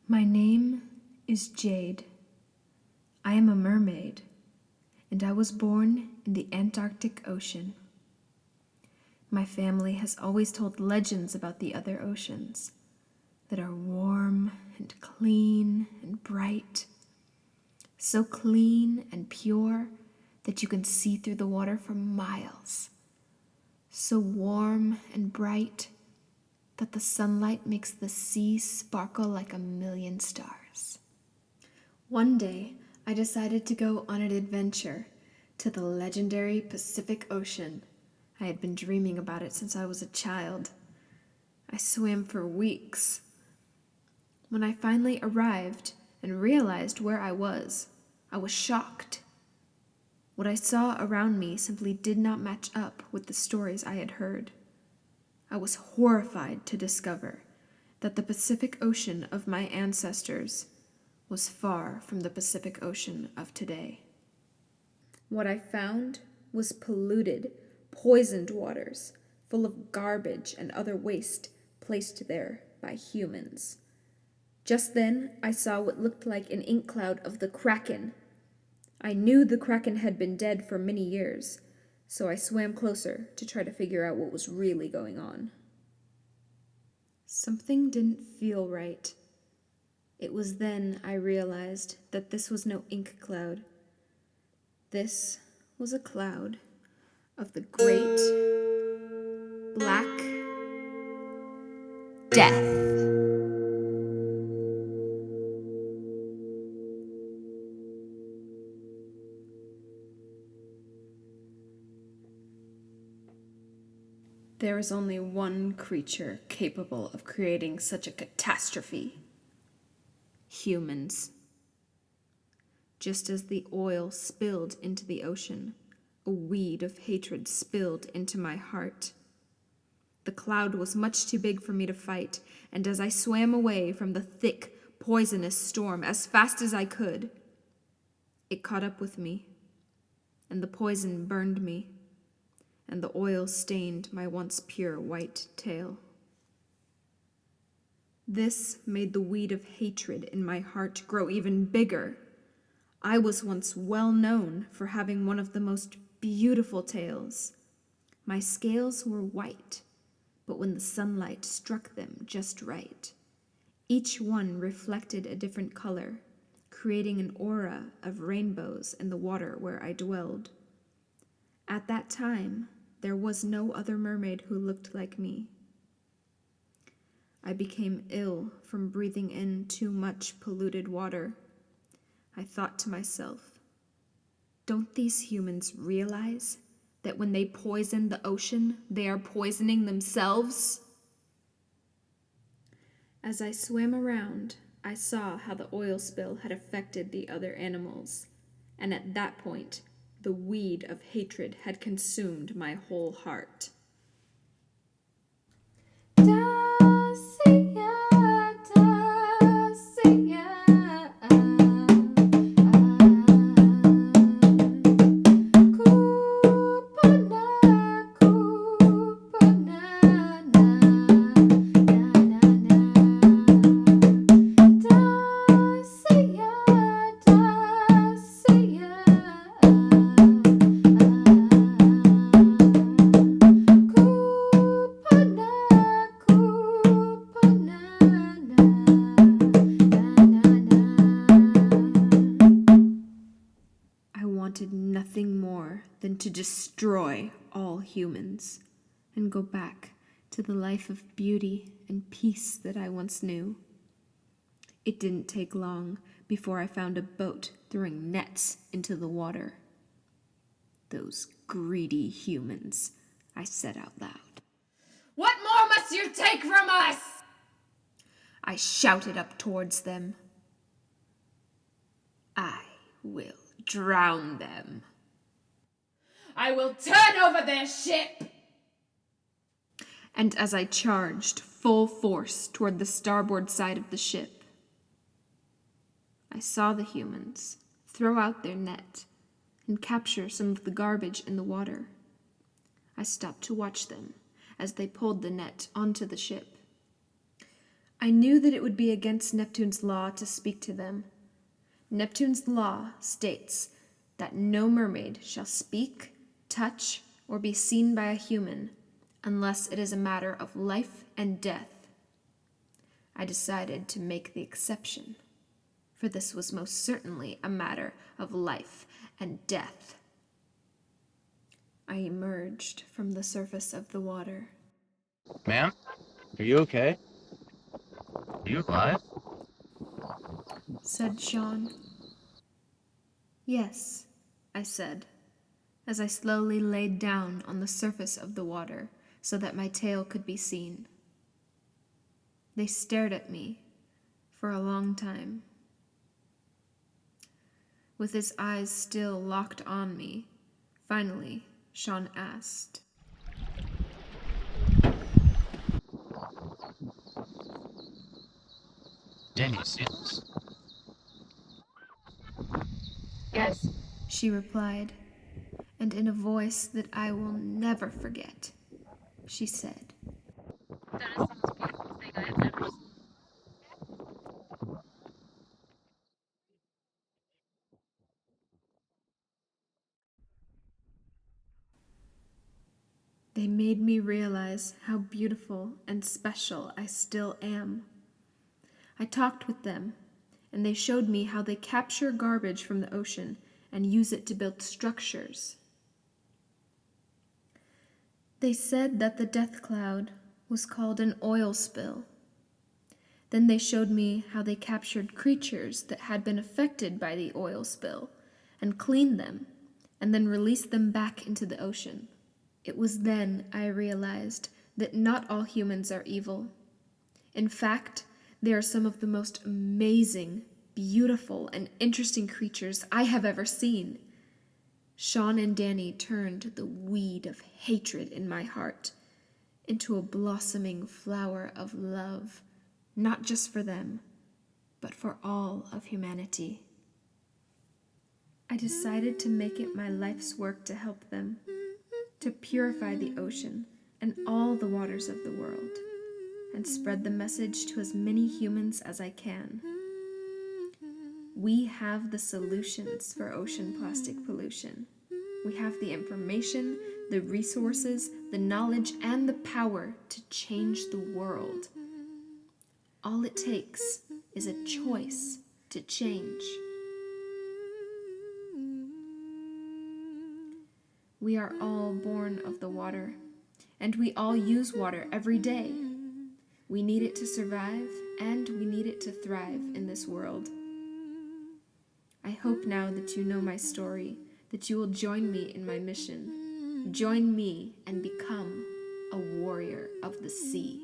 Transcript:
My name is Jade. I am a mermaid, and I was born in the Antarctic Ocean. My family has always told legends about the other oceans that are warm and clean and bright, so clean and pure that you can see through the water for miles, so warm and bright that the sunlight makes the sea sparkle like a million stars. One day, I decided to go on an adventure to the legendary Pacific Ocean. I had been dreaming about it since I was a child. I swam for weeks. When I finally arrived and realized where I was shocked. What I saw around me simply did not match up with the stories I had heard. I was horrified to discover that the Pacific Ocean of my ancestors was far from the Pacific Ocean of today. What I found was polluted, poisoned waters, full of garbage and other waste placed there by humans. Just then, I saw what looked like an ink cloud of the Kraken. I knew the Kraken had been dead for many years, so I swam closer to try to figure out what was really going on. Something didn't feel right. It was then I realized that this was no ink cloud. This was a cloud of the great Black Death. There is only one creature capable of creating such a catastrophe. Humans. Just as the oil spilled into the ocean, a weed of hatred spilled into my heart. The cloud was much too big for me to fight, and as I swam away from the thick, poisonous storm as fast as I could, it caught up with me, and the poison burned me, and the oil stained my once pure white tail. This made the weed of hatred in my heart grow even bigger. I was once well known for having one of the most beautiful tails. My scales were white, but when the sunlight struck them just right, each one reflected a different color, creating an aura of rainbows in the water where I dwelled. At that time, there was no other mermaid who looked like me. I became ill from breathing in too much polluted water. I thought to myself, don't these humans realize that when they poison the ocean, they are poisoning themselves? As I swam around, I saw how the oil spill had affected the other animals, and at that point, the weed of hatred had consumed my whole heart. I wanted nothing more than to destroy all humans and go back to the life of beauty and peace that I once knew. It didn't take long before I found a boat throwing nets into the water. Those greedy humans, I said out loud. What more must you take from us? I shouted up towards them. I will drown them. I will turn over their ship. And as I charged full force toward the starboard side of the ship, I saw the humans throw out their net and capture some of the garbage in the water. I stopped to watch them as they pulled the net onto the ship. I knew that it would be against Neptune's law to speak to them. Neptune's law states that no mermaid shall speak, touch, or be seen by a human unless it is a matter of life and death. I decided to make the exception, for this was most certainly a matter of life and death. I emerged from the surface of the water. Ma'am, are you okay? Are you alive? Said Sean. Yes, I said, as I slowly laid down on the surface of the water so that my tail could be seen. They stared at me for a long time. With his eyes still locked on me, finally, Sean asked, Danny, you see this? Yes. she replied, and in a voice that I will never forget, she said, That is the most beautiful thing I have ever seen. they made me realize how beautiful and special I still am. I talked with them, and they showed me how they capture garbage from the ocean and use it to build structures. They said that the death cloud was called an oil spill. Then they showed me how they captured creatures that had been affected by the oil spill and cleaned them, and then released them back into the ocean. It was then I realized that not all humans are evil. In fact, they are some of the most amazing, beautiful, and interesting creatures I have ever seen. Sean and Danny turned the weed of hatred in my heart into a blossoming flower of love, not just for them, but for all of humanity. I decided to make it my life's work to help them, to purify the ocean and all the waters of the world, and spread the message to as many humans as I can. We have the solutions for ocean plastic pollution. We have the information, the resources, the knowledge, and the power to change the world. All it takes is a choice to change. We are all born of the water, and we all use water every day. We need it to survive, and we need it to thrive in this world. I hope now that you know my story, that you will join me in my mission. Join me and become a warrior of the sea.